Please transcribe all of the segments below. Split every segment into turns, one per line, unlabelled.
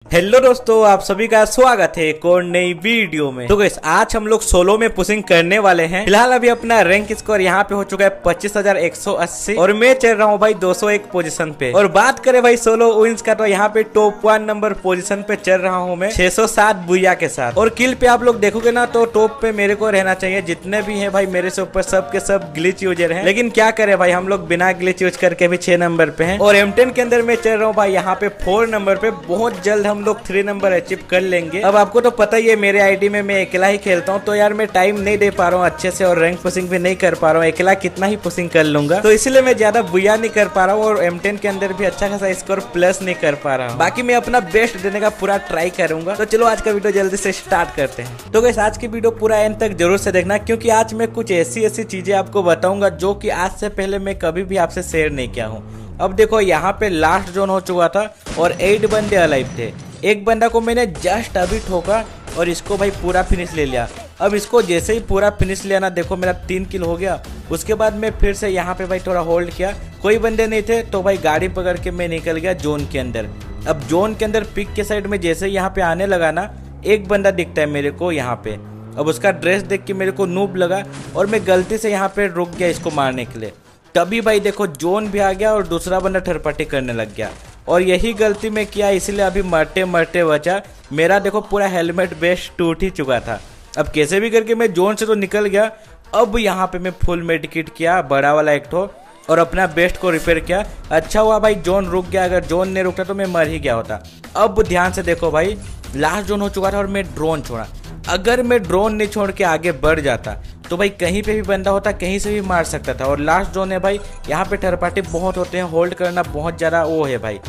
Hello दोस्तों, आप सभी का स्वागत है एक और नई वीडियो में। तो गाइस आज हम लोग सोलो में पुशिंग करने वाले हैं। फिलहाल अभी अपना रैंक स्कोर यहाँ पे हो चुका है 25,180 और मैं चल रहा हूँ भाई 201 पोजीशन पे। और बात करें भाई सोलो विंस का तो यहाँ पे टॉप 1 नंबर पोजीशन पे चल रहा हूँ मैं 607 बुया के साथ। और किल पे आप लोग देखोगे ना तो टॉप पे मेरे को रहना चाहिए। जितने भी है भाई मेरे से ऊपर सब के सब ग्लिच यूजर है, लेकिन क्या करे भाई हम लोग बिना ग्लिच यूज करके भी 6 नंबर पे है। और M10 के अंदर मैं चल रहा हूँ भाई यहाँ पे 4 नंबर पे। बहुत जल्द हम लोग 3 नंबर अचीव कर लेंगे। अब आपको तो पता ही है मेरे आईडी में मैं अकेला ही खेलता हूँ, तो यार मैं टाइम नहीं दे पा रहा हूँ अच्छे से और रैंक पुशिंग भी नहीं कर पा रहा हूँ। अकेला कितना ही पुशिंग कर लूंगा, तो इसलिए मैं ज्यादा बुया नहीं कर पा रहा हूँ और M10 के अंदर भी अच्छा खासा स्कोर प्लस नहीं कर पा रहा हूँ। बाकी मैं अपना बेस्ट देने का पूरा ट्राई करूंगा। तो चलो आज का वीडियो जल्दी से स्टार्ट करते हैं। तो गाइस आज की वीडियो पूरा एंड तक जरूर से देखना, क्योंकि आज मैं कुछ ऐसी चीजें आपको बताऊंगा जो कि आज से पहले मैं कभी भी आपसे शेयर नहीं किया हूँ। अब देखो यहाँ पे लास्ट जोन हो चुका था और 8 बंदे अलाइव थे। एक बंदा को मैंने जस्ट अभी ठोका और इसको भाई पूरा फिनिश ले लिया। अब इसको जैसे ही पूरा फिनिश लिया ना, देखो मेरा 3 किल हो गया। उसके बाद मैं फिर से यहाँ पे भाई थोड़ा होल्ड किया, कोई बंदे नहीं थे तो भाई गाड़ी पकड़ के मैं निकल गया जोन के अंदर। अब जोन के अंदर पिक के साइड में जैसे यहाँ पे आने लगा ना, एक बंदा दिखता है मेरे को यहाँ पे। अब उसका ड्रेस देख के मेरे को नूब लगा और मैं गलती से यहाँ पे रुक गया इसको मारने के लिए। तभी भाई देखो जोन भी आ गया और दूसरा बंदा ठरपटी करने लग गया। और यही गलती मैं किया, इसलिए अभी मरते मरते बचा। मेरा देखो पूरा हेलमेट बेस टूट ही चुका था। अब कैसे भी करके मैं जोन से तो निकल गया। अब यहाँ पे मैं फुल मेडिकेट किया, बड़ा वाला एक ठो, और अपना बेस्ट को रिपेयर किया। अच्छा हुआ भाई जोन रुक गया, अगर जोन नहीं रुकता तो मैं मर ही गया होता। अब ध्यान से देखो भाई, लास्ट जोन हो चुका था और मैं ड्रोन छोड़ा। अगर मैं ड्रोन नहीं छोड़ के आगे बढ़ जाता तो भाई कहीं पे भी बंदा होता, कहीं से भी मार सकता था। और लास्ट जोन है भाई, यहाँ पे ठरपाटी बहुत होते हैं, होल्ड करना बहुत ज़्यादा वो है भाई,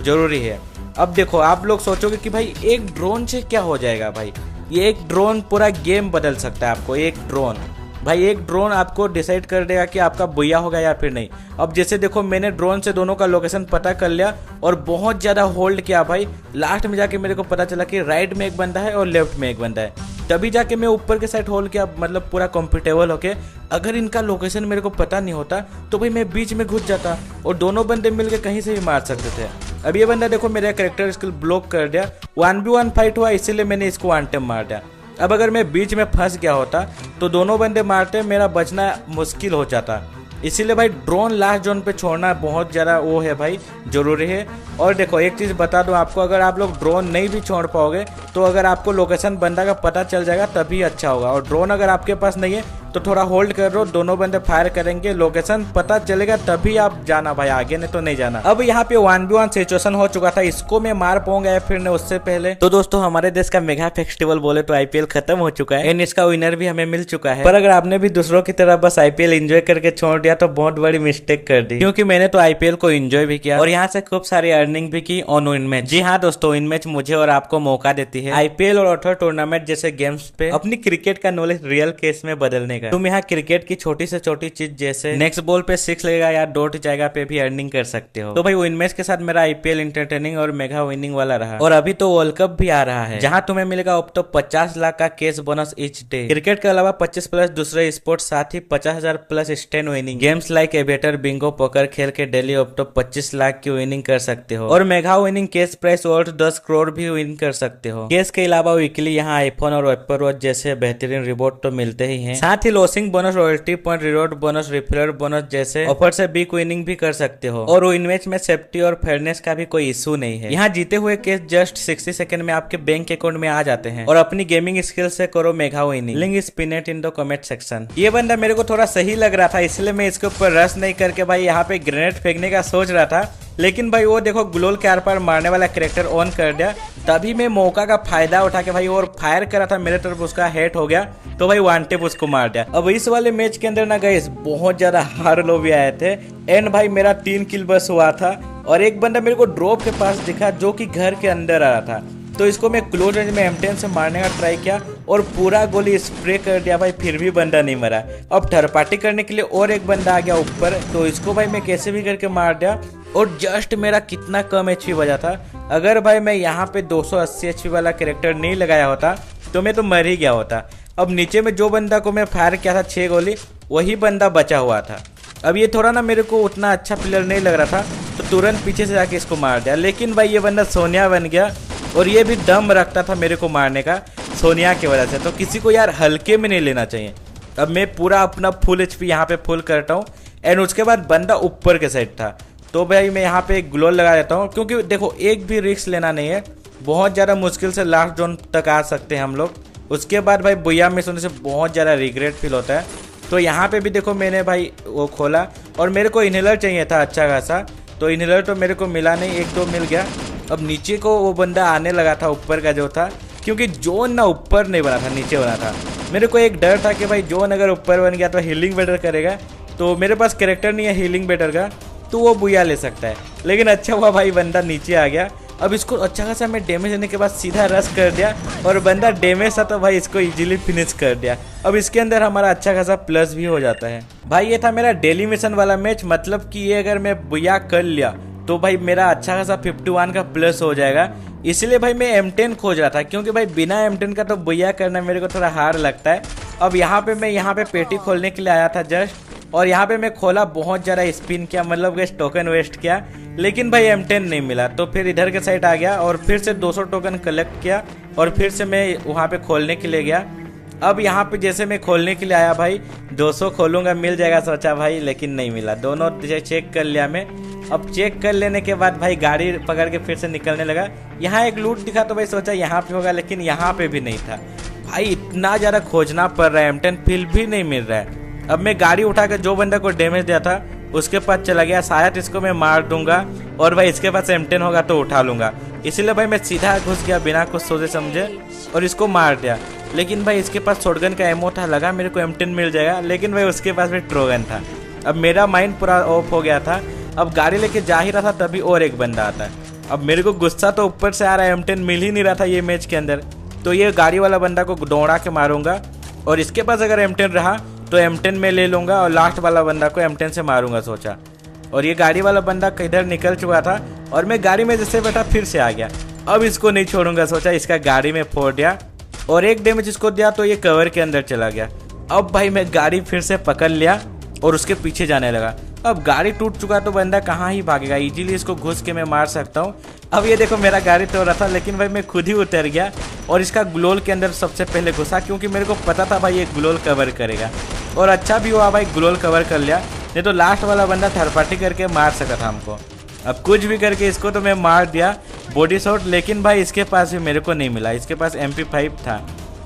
जरूरी है। अब देखो आप लोग सोचोगे कि भाई एक ड्रोन से क्या हो जाएगा। भाई ये एक ड्रोन पूरा गेम बदल सकता है। आपको एक ड्रोन भाई, एक ड्रोन आपको डिसाइड कर देगा कि आपका बुया होगा या फिर नहीं। अब जैसे देखो मैंने ड्रोन से दोनों का लोकेशन पता कर लिया और बहुत ज़्यादा होल्ड किया भाई। लास्ट में जाके मेरे को पता चला कि राइट में एक बंदा है और लेफ्ट में एक बंदा है। तभी जाके मैं ऊपर के साइड होल्ड किया, मतलब पूरा कंफर्टेबल होके। अगर इनका लोकेशन मेरे को पता नहीं होता तो भाई मैं बीच में घुस जाता और दोनों बंदे मिलके कहीं से भी मार सकते थे। अब ये बंदा देखो मेरा कैरेक्टर स्किल ब्लॉक कर दिया। 1v1 फाइट हुआ, इसीलिए मैंने इसको वन टाइम मार दिया। अब अगर मैं बीच में फंस गया होता तो दोनों बंदे मारते, मेरा बचना मुश्किल हो जाता। इसीलिए भाई ड्रोन लास्ट जोन पे छोड़ना बहुत ज़्यादा वो है भाई, ज़रूरी है। और देखो एक चीज़ बता दूं आपको, अगर आप लोग ड्रोन नहीं भी छोड़ पाओगे तो अगर आपको लोकेशन बंदा का पता चल जाएगा तभी अच्छा होगा। और ड्रोन अगर आपके पास नहीं है तो थोड़ा होल्ड कर लो, दोनों बंदे फायर करेंगे, लोकेशन पता चलेगा तभी आप जाना भाई, आगे नहीं तो नहीं जाना। अब यहाँ पे 1v1 सिचुएशन हो चुका था, इसको मैं मार पाऊंगा या फिर नहीं उससे पहले। तो दोस्तों हमारे देश का मेगा फेस्टिवल बोले तो IPL खत्म हो चुका है एंड इसका विनर भी हमें मिल चुका है। पर अगर आपने भी दूसरों की तरह बस IPL एंजॉय करके छोड़ दिया तो बहुत बड़ी मिस्टेक कर दी, क्योंकि मैंने तो IPL को एंजॉय भी किया और यहाँ से खूब सारी अर्निंग भी की ऑन विन मैच। जी हाँ दोस्तों, इन मैच मुझे और आपको मौका देती है IPL और अथवा टूर्नामेंट जैसे गेम्स पे अपनी क्रिकेट का नॉलेज रियल केस में बदलने का। तुम यहाँ क्रिकेट की छोटी से छोटी चीज जैसे नेक्स्ट बॉल पे 6 लगेगा या डॉट जाएगा पे भी अर्निंग कर सकते हो। तो भाई विन मैच के साथ मेरा IPL इंटरटेनिंग और मेगा विनिंग वाला रहा। और अभी तो वर्ल्ड कप भी आ रहा है, जहां तुम्हें मिलेगा अब तो 50 लाख का cash bonus each day. Cricket के अलावा 25 प्लस दूसरे स्पोर्ट्स, साथ ही 50,000 plus stand winning games like avatar, Bingo, poker खेल के डेली अब तो 25 लाख की विनिंग कर सकते हो। और मेगा विनिंग कैश प्राइस और 10 करोड़ भी विन कर सकते हो। कैश के अलावा वीकली यहाँ आईफोन और एप्पल वॉच जैसे बेहतरीन रिवॉर्ड तो मिलते ही हैं। साथ ही losing bonus, royalty point, reward bonus, referral bonus जैसे ऑफर से बिग विनिंग भी कर सकते हो। और विन मैच में सेफ्टी और फेयरनेस का भी कोई इशू नहीं है। यहाँ जीते हुए कैश जस्ट 60 सेकंड में आपके बैंक अकाउंट में आ जाते हैं। और अपनी गेमिंग स्किल से करो mega winning. Link is pinnate in the comment section. ये बंदा मेरे को थोड़ा सही लग रहा था, इसलिए मैं इसके ऊपर रश नहीं करके भाई यहाँ पे ग्रेनेड फेंकने का सोच रहा था। लेकिन भाई वो देखो ग्लोल के आर पार मारने वाला कैरेक्टर ऑन कर दिया। तभी मैं मौका का फायदा उठा के भाई और फायर करा था मेरे तरफ, उसका हेड हो गया तो भाई वन टेप उसको मार दिया। अब इस वाले मैच के अंदर ना गाइस बहुत ज्यादा हार लोग भी आए थे एंड भाई मेरा 3 किल बस हुआ था। और एक बंदा मेरे को ड्रॉप के पास दिखा जो कि घर के अंदर आ रहा था, तो इसको मैं क्लोज रेंज में M10 से मारने का ट्राई किया और पूरा गोली स्प्रे कर दिया भाई, फिर भी बंदा नहीं मरा। अब थर्ड करने के लिए और एक बंदा आ गया ऊपर, तो इसको भाई मैं कैसे भी करके मार दिया। और जस्ट मेरा कितना कम HP बजा था। अगर भाई मैं यहाँ पे 280 HP वाला कैरेक्टर नहीं लगाया होता तो मैं तो मर ही गया होता। अब नीचे में जो बंदा को मैं फायर किया था 6 गोली, वही बंदा बचा हुआ था। अब ये थोड़ा ना मेरे को उतना अच्छा प्लेयर नहीं लग रहा था, तो तुरंत पीछे से जाके इसको मार दिया। लेकिन भाई ये बंदा सोनिया बन गया और ये भी दम रखता था मेरे को मारने का सोनिया की वजह से। तो किसी को यार हल्के में नहीं लेना चाहिए। अब मैं पूरा अपना फुल HP यहाँ पे फुल करता हूँ एंड उसके बाद बंदा ऊपर के साइड था, तो भाई मैं यहाँ पे एक ग्लोल लगा देता हूँ, क्योंकि देखो एक भी रिस्क लेना नहीं है। बहुत ज़्यादा मुश्किल से लास्ट जोन तक आ सकते हैं हम लोग। उसके बाद भाई बुया मिस होने से बहुत ज़्यादा रिग्रेट फील होता है। तो यहाँ पे भी देखो मैंने भाई वो खोला और मेरे को इनहेलर चाहिए था अच्छा खासा, तो इनहेलर तो मेरे को मिला नहीं, एक दो मिल गया। अब नीचे को वो बंदा आने लगा था ऊपर का जो था, क्योंकि जोन ना ऊपर नहीं बना था नीचे बना था। मेरे को एक डर था कि भाई जोन अगर ऊपर बन गया तो हीलिंग बेटर करेगा, तो मेरे पास कैरेक्टर नहीं है हीलिंग बेटर का, तो वो बुया ले सकता है। लेकिन अच्छा हुआ भाई बंदा नीचे आ गया। अब इसको अच्छा खासा मैं डैमेज देने के बाद सीधा रश कर दिया और बंदा डैमेज था तो भाई इसको इजीली फिनिश कर दिया। अब इसके अंदर हमारा अच्छा खासा प्लस भी हो जाता है। भाई ये था मेरा डेली मिशन वाला मैच, मतलब कि ये अगर मैं बुया कर लिया तो भाई मेरा अच्छा खासा 51 का प्लस हो जाएगा। इसलिए भाई मैं M10 खोज रहा था, क्योंकि भाई बिना M10 का तो बुया करना मेरे को थोड़ा हार्ड लगता है। अब यहाँ पे मैं यहाँ पे पेटी खोलने के लिए आया था जस्ट, और यहाँ पे मैं खोला, बहुत ज़्यादा स्पिन किया, मतलब गैस टोकन वेस्ट किया, लेकिन भाई M10 नहीं मिला। तो फिर इधर के साइड आ गया और फिर से 200 टोकन कलेक्ट किया और फिर से मैं वहाँ पे खोलने के लिए गया। अब यहाँ पे जैसे मैं खोलने के लिए आया भाई 200 खोलूंगा मिल जाएगा सोचा भाई, लेकिन नहीं मिला। दोनों चेक कर लिया मैं। अब चेक कर लेने के बाद भाई गाड़ी पकड़ के फिर से निकलने लगा। यहाँ एक लूट दिखा तो भाई सोचा यहाँ पे होगा, लेकिन यहाँ पे भी नहीं था। भाई इतना ज़्यादा खोजना पड़ रहा है, M10 फिर भी नहीं मिल रहा है। अब मैं गाड़ी उठा कर जो बंदा को डैमेज दिया था उसके पास चला गया, शायद इसको मैं मार दूंगा और भाई इसके पास M10 होगा तो उठा लूंगा। इसीलिए भाई मैं सीधा घुस गया बिना कुछ सोचे समझे और इसको मार दिया। लेकिन भाई इसके पास शॉटगन का एमो था, लगा मेरे को M10 मिल जाएगा, लेकिन भाई उसके पास भी ट्रोगन था। अब मेरा माइंड पूरा ऑफ हो गया था। अब गाड़ी लेके जा ही रहा था तभी और एक बंदा आता है। अब मेरे को गुस्सा तो ऊपर से आ रहा है, M10 मिल ही नहीं रहा था ये मैच के अंदर। तो ये गाड़ी वाला बंदा को दौड़ा के मारूंगा और इसके पास अगर M10 रहा तो M10 में ले लूंगा और लास्ट वाला बंदा को M10 से मारूंगा सोचा। और ये गाड़ी वाला बंदा किधर निकल चुका था और मैं गाड़ी में जैसे बैठा फिर से आ गया। अब इसको नहीं छोड़ूंगा सोचा, इसका गाड़ी में फोड़ दिया और एक डैमेज इसको दिया तो ये कवर के अंदर चला गया। अब भाई मैं गाड़ी फिर से पकड़ लिया और उसके पीछे जाने लगा। अब गाड़ी टूट चुका तो बंदा कहाँ ही भागेगा, इजीली इसको घुस के मैं मार सकता हूँ। अब ये देखो मेरा गाड़ी तोड़ रहा था, लेकिन भाई मैं खुद ही उतर गया और इसका ग्लोल के अंदर सबसे पहले घुसा, क्योंकि मेरे को पता था भाई ये ग्लोल कवर करेगा। और अच्छा भी हुआ भाई ग्लोल कवर कर लिया, नहीं तो लास्ट वाला बंदा थर्ड पार्टी करके मार सका था हमको। अब कुछ भी करके इसको तो मैं मार दिया बॉडी शॉट, लेकिन भाई इसके पास भी मेरे को नहीं मिला, इसके पास MP5 था।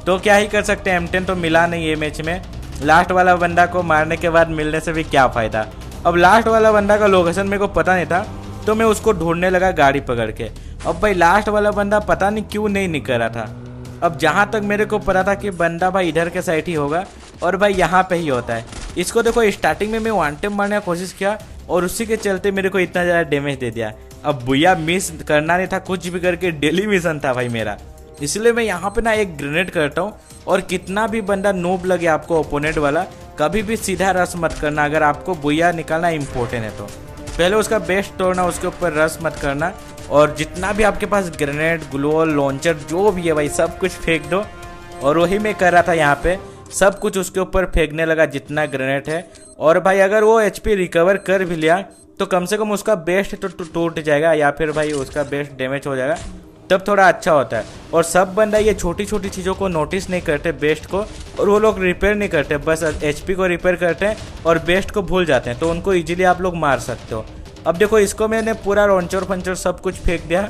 तो क्या ही कर सकते हैं, M10 तो मिला नहीं ये मैच में। लास्ट वाला बंदा को मारने के बाद मिलने से भी क्या फ़ायदा। अब लास्ट वाला बंदा का लोकेशन मेरे को पता नहीं था, तो मैं उसको ढूंढने लगा गाड़ी पकड़ के। अब भाई लास्ट वाला बंदा पता नहीं क्यों नहीं निकल रहा था। अब जहाँ तक मेरे को पता था कि बंदा भाई इधर के साइड ही होगा और भाई यहाँ पे ही होता है। इसको देखो स्टार्टिंग में मैं वन टाइम मारने की कोशिश किया और उसी के चलते मेरे को इतना ज़्यादा डैमेज दे दिया। अब बुया मिस करना नहीं था, कुछ भी करके डेली मिशन था भाई मेरा। इसलिए मैं यहाँ पे ना एक ग्रेनेड करता हूँ और कितना भी बंदा नूब लगे आपको ओपोनेंट वाला, कभी भी सीधा रश मत करना। अगर आपको बुया निकालना इम्पोर्टेंट है तो पहले उसका बेस्ट तोड़ना, उसके ऊपर रश मत करना। और जितना भी आपके पास ग्रेनेड ग्लोअल लॉन्चर जो भी है भाई सब कुछ फेंक दो। और वही मैं कर रहा था यहाँ पे, सब कुछ उसके ऊपर फेंकने लगा जितना ग्रेनेड है। और भाई अगर वो HP रिकवर कर भी लिया तो कम से कम उसका बेस्ट तो टूट जाएगा या फिर भाई उसका बेस्ट डैमेज हो जाएगा, तब थोड़ा अच्छा होता है। और सब बंदा ये छोटी छोटी चीज़ों को नोटिस नहीं करते बेस्ट को, और वो लोग रिपेयर नहीं करते, बस HP को रिपेयर करते हैं और बेस्ट को भूल जाते हैं। तो उनको इजीली आप लोग मार सकते हो। अब देखो इसको मैंने पूरा लॉन्चर पंचर सब कुछ फेंक दिया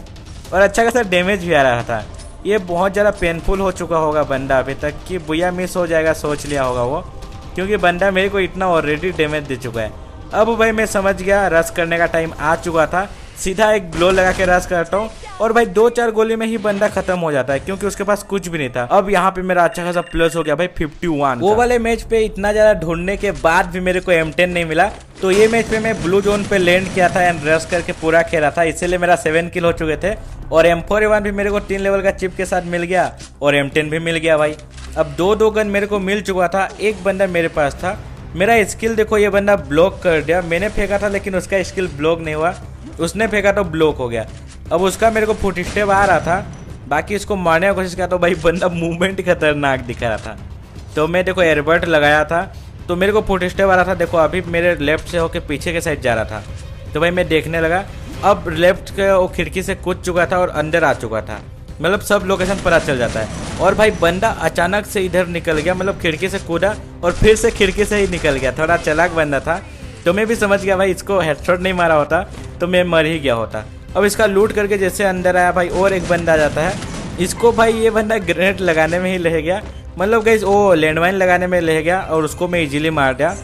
और अच्छा खासा डैमेज भी आ रहा था। ये बहुत ज़्यादा पेनफुल हो चुका होगा बंदा अभी तक कि बुया मिस हो जाएगा सोच लिया होगा वो, क्योंकि बंदा मेरे को इतना ऑलरेडी डैमेज दे चुका है। अब भाई मैं समझ गया रश करने का टाइम आ चुका था, सीधा एक ग्लो लगा के रश करता हूँ और भाई 2-4 गोली में ही बंदा खत्म हो जाता है, क्योंकि उसके पास कुछ भी नहीं था। अब यहाँ पे मेरा अच्छा खासा प्लस हो गया भाई 51। वो वाले मैच पे इतना ज्यादा ढूंढने के बाद भी मेरे को M10 नहीं मिला, तो ये मैच पे मैं ब्लू जोन पे लैंड किया था एंड रश करके पूरा खेला था, इसीलिए मेरा 7 किल हो चुके थे। और M4A1 भी मेरे को 3 लेवल का चिप के साथ मिल गया और M10 भी मिल गया भाई। अब 2 गन मेरे को मिल चुका था, एक बंदा मेरे पास था। मेरा स्किल देखो ये बंदा ब्लॉक कर दिया, मैंने फेंका था लेकिन उसका स्किल ब्लॉक नहीं हुआ, उसने फेंका तो ब्लॉक हो गया। अब उसका मेरे को फुट स्टेप आ रहा था, बाकी इसको मारने की कोशिश किया तो भाई बंदा मूवमेंट खतरनाक दिखा रहा था। तो मैं देखो एयरबड लगाया था तो मेरे को फुट स्टेप आ रहा था। देखो अभी मेरे लेफ्ट से होके पीछे के साइड जा रहा था, तो भाई मैं देखने लगा। अब लेफ्ट के वो खिड़की से कूद चुका था और अंदर आ चुका था, मतलब सब लोकेशन पता चल जाता है। और भाई बंदा अचानक से इधर निकल गया, मतलब खिड़की से कूदा और फिर से खिड़की से ही निकल गया। थोड़ा चालाक बंदा था, तो मैं भी समझ गया भाई इसको हेडशॉट नहीं मारा होता तो मैं मर ही गया होता। अब इसका लूट करके जैसे अंदर आया भाई, और एक बंदा आ जाता है। इसको भाई ये बंदा ग्रेनेड लगाने में ही ले गया, मतलब गाइस वो लैंडमाइन लगाने में ले गया और उसको मैं इजीली मार दिया।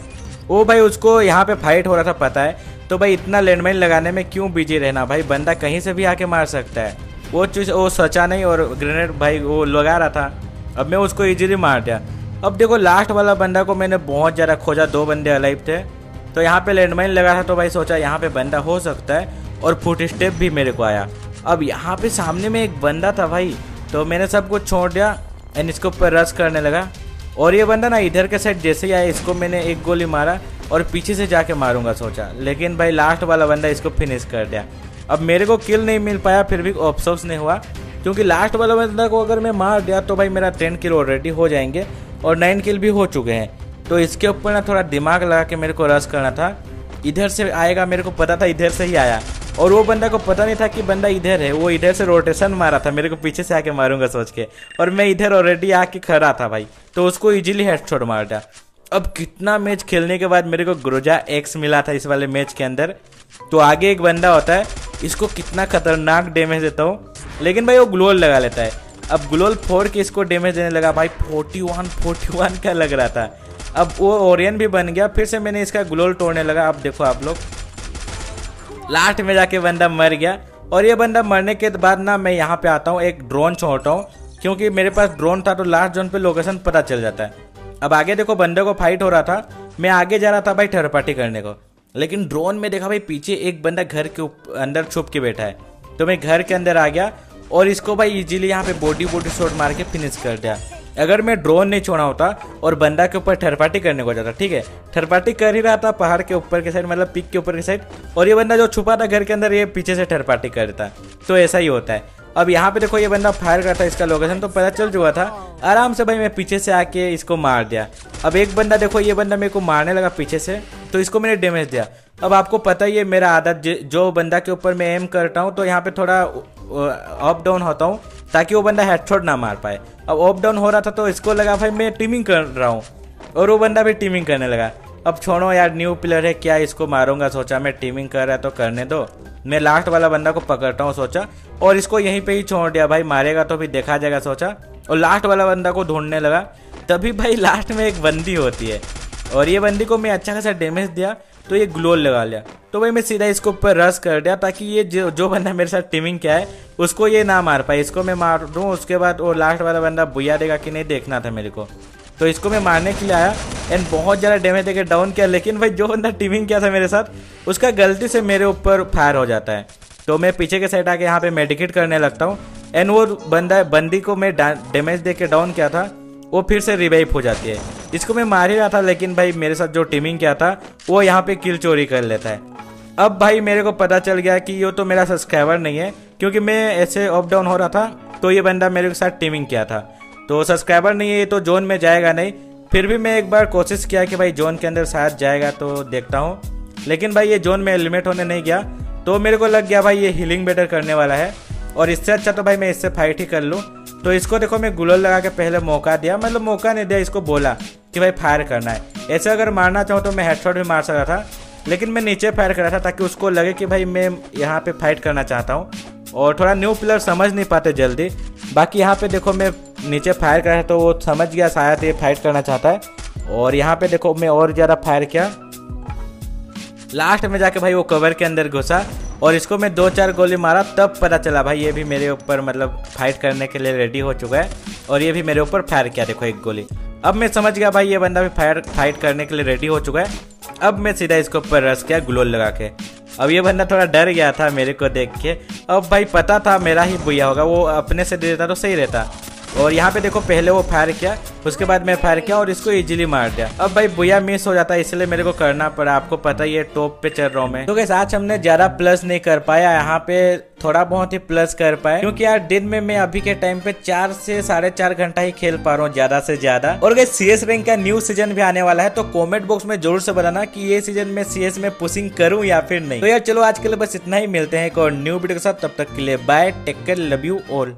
वो भाई उसको यहाँ पे फाइट हो रहा था पता है, तो भाई इतना लैंडमाइन लगाने में क्यों बिजी रहना भाई, बंदा कहीं से भी आके मार सकता है। वो चीज़ वो सोचा नहीं और ग्रेनेड भाई वो लगा रहा था। अब मैं उसको इजीली मार दिया। अब देखो लास्ट वाला बंदा को मैंने बहुत ज़्यादा खोजा, 2 बंदे अलाइव थे, तो यहाँ पे लैंडमाइन लगा था, तो भाई सोचा यहाँ पे बंदा हो सकता है और फुट स्टेप भी मेरे को आया। अब यहाँ पे सामने में एक बंदा था भाई, तो मैंने सब कुछ छोड़ दिया एंड इसके ऊपर रश करने लगा। और ये बंदा ना इधर के साइड जैसे ही आया, इसको मैंने एक गोली मारा और पीछे से जाके मारूंगा सोचा, लेकिन भाई लास्ट वाला बंदा इसको फिनिश कर दिया। अब मेरे को किल नहीं मिल पाया, फिर भी अफसोस नहीं हुआ, क्योंकि लास्ट वाला बंदा को अगर मैं मार दिया तो भाई मेरा 10 किल ऑलरेडी हो जाएंगे और 9 किल भी हो चुके हैं। तो इसके ऊपर ना थोड़ा दिमाग लगा के मेरे को रश करना था। इधर से आएगा मेरे को पता था, इधर से ही आया, और वो बंदा को पता नहीं था कि बंदा इधर है। वो इधर से रोटेशन मारा था, मेरे को पीछे से आके मारूंगा सोच के, और मैं इधर ऑलरेडी आके खड़ा था भाई, तो उसको इजीली हेडशॉट मार दिया। अब कितना मैच खेलने के बाद मेरे को ग्रोजा एक्स मिला था इस वाले मैच के अंदर। तो आगे एक बंदा होता है, इसको कितना खतरनाक डैमेज देता हूँ, लेकिन भाई वो ग्लोल लगा लेता है। अब ग्लोल फोड़ के इसको डैमेज देने लगा भाई, 41 का लग रहा था। अब वो ओरियन भी बन गया, फिर से मैंने इसका ग्लोल तोड़ने लगा। अब देखो आप लोग, लास्ट में जाके बंदा मर गया। और ये बंदा मरने के बाद ना मैं यहाँ पे आता हूँ, एक ड्रोन छोड़ता हूँ, क्योंकि मेरे पास ड्रोन था तो लास्ट जोन पे लोकेशन पता चल जाता है। अब आगे देखो बंदे को फाइट हो रहा था, मैं आगे जा रहा था भाई थर्ड पार्टी करने को, लेकिन ड्रोन में देखा भाई पीछे एक बंदा घर के अंदर छुप के बैठा है, तो मैं घर के अंदर आ गया और इसको भाई इजीली यहाँ पे बॉडी शॉट मार के फिनिश कर दिया। अगर मैं ड्रोन नहीं छोड़ा होता और बंदा के ऊपर थर्ड पार्टी करने को जाता, ठीक है, थर्ड पार्टी कर ही रहा था पहाड़ के ऊपर के साइड, मतलब पिक के ऊपर के साइड, और ये बंदा जो छुपा था घर के अंदर ये पीछे से थर्ड पार्टी करता, तो ऐसा ही होता है। अब यहाँ पे देखो ये बंदा फायर करता है, इसका लोकेशन तो पता चल चुका था, आराम से भाई मैं पीछे से आके इसको मार दिया। अब एक बंदा देखो, ये बंदा मेरे को मारने लगा पीछे से, तो इसको मैंने डैमेज दिया। अब आपको पता ही है मेरा आदत, जो बंदा के ऊपर मैं एम करता हूँ तो यहाँ पे थोड़ा अप डाउन होता हूँ ताकि वो बंदा हेडशॉट ना मार पाए। अब अप डाउन हो रहा था तो इसको लगा भाई मैं टीमिंग कर रहा हूँ, और वो बंदा भी टीमिंग करने लगा। अब छोड़ो यार, न्यू प्लेयर है क्या, इसको मारूंगा सोचा, मैं टीमिंग कर रहा है तो करने दो, मैं लास्ट वाला बंदा को पकड़ता हूँ सोचा, और इसको यहीं पे ही छोड़ दिया भाई, मारेगा तो भी देखा जाएगा सोचा, और लास्ट वाला बंदा को ढूंढने लगा। तभी भाई लास्ट में एक बंदी होती है, और ये बंदी को मैं अच्छा खासा डैमेज दिया तो ये ग्लोल लगा लिया। तो भाई मैं सीधा इसको ऊपर रश कर दिया ताकि ये जो बंदा मेरे साथ टीमिंग किया है उसको ये ना मार पाए, इसको मैं मार दूँ, उसके बाद वो लास्ट वाला बंदा बुया देगा कि नहीं देखना था मेरे को। तो इसको मैं मारने के लिए आया एंड बहुत ज़्यादा डैमेज देकर डाउन किया, लेकिन भाई जो बंदा टीमिंग किया था मेरे साथ उसका गलती से मेरे ऊपर फायर हो जाता है। तो मैं पीछे के साइड आके यहाँ पे मेडिकेट करने लगता हूँ एंड वो बंदी को मैं डैमेज दे के डाउन किया था वो फिर से रिवाइव हो जाती है। इसको मैं मार ही रहा था, लेकिन भाई मेरे साथ जो टीमिंग किया था वो यहाँ पे किल चोरी कर लेता है। अब भाई मेरे को पता चल गया कि ये तो मेरा सब्सक्राइबर नहीं है, क्योंकि मैं ऐसे अप डाउन हो रहा था तो ये बंदा मेरे साथ टीमिंग किया था, तो सब्सक्राइबर नहीं है ये तो जोन में जाएगा नहीं। फिर भी मैं एक बार कोशिश किया कि भाई जोन के अंदर शायद जाएगा तो देखता हूँ, लेकिन भाई ये जोन में एलिमिनेट होने नहीं गया। तो मेरे को लग गया भाई ये हीलिंग बेटर करने वाला है, और इससे अच्छा तो भाई मैं इससे फाइट ही कर लूँ। तो इसको देखो मैं ग्लोल लगा के पहले मौका दिया, मतलब मौका नहीं दिया, इसको बोला कि भाई फायर करना है। ऐसे अगर मारना चाहूँ तो मैं हेडशॉट भी मार सकता था, लेकिन मैं नीचे फायर कर रहा था ताकि उसको लगे कि भाई मैं यहाँ पे फाइट करना चाहता हूँ, और थोड़ा न्यू प्लेयर समझ नहीं पाते जल्दी। बाकी यहाँ पे देखो मैं नीचे फायर कर रहा था तो वो समझ गया शायद ये फाइट करना चाहता है, और यहाँ पे देखो मैं और ज़्यादा फायर किया। लास्ट में जाके भाई वो कवर के अंदर घुसा और इसको मैं 2-4 गोली मारा, तब पता चला भाई ये भी मेरे ऊपर मतलब फाइट करने के लिए रेडी हो चुका है, और ये भी मेरे ऊपर फायर किया देखो एक गोली। अब मैं समझ गया भाई ये बंदा भी फाइट करने के लिए रेडी हो चुका है। अब मैं सीधा इसको ऊपर रश किया ग्लोल लगा के। अब ये बंदा थोड़ा डर गया था मेरे को देख के, अब भाई पता था मेरा ही बुया होगा, वो अपने से दे देता तो सही रहता, और यहाँ पे देखो पहले वो फायर किया, उसके बाद मैं फायर किया और इसको इजीली मार दिया। अब भाई बुया मिस हो जाता है, इसलिए मेरे को करना पड़ा। आपको पता ही है टॉप पे चल रहा हूँ मैं। तो गाइस आज हमने ज्यादा प्लस नहीं कर पाया, यहाँ पे थोड़ा बहुत ही प्लस कर पाए, क्योंकि यार दिन में मैं अभी के टाइम पे 4 से 4.5 घंटा ही खेल पा रहा हूँ ज्यादा से ज्यादा। और गाइस CS रैंक का न्यू सीजन भी आने वाला है, तो कमेंट बॉक्स में जरूर से बताना कि ये सीजन में CS में पुशिंग करूँ या फिर नहीं। तो यार चलो आज के लिए बस इतना ही, मिलते हैं एक और न्यू वीडियो के साथ, तब तक के लिए bye, take care, love you all.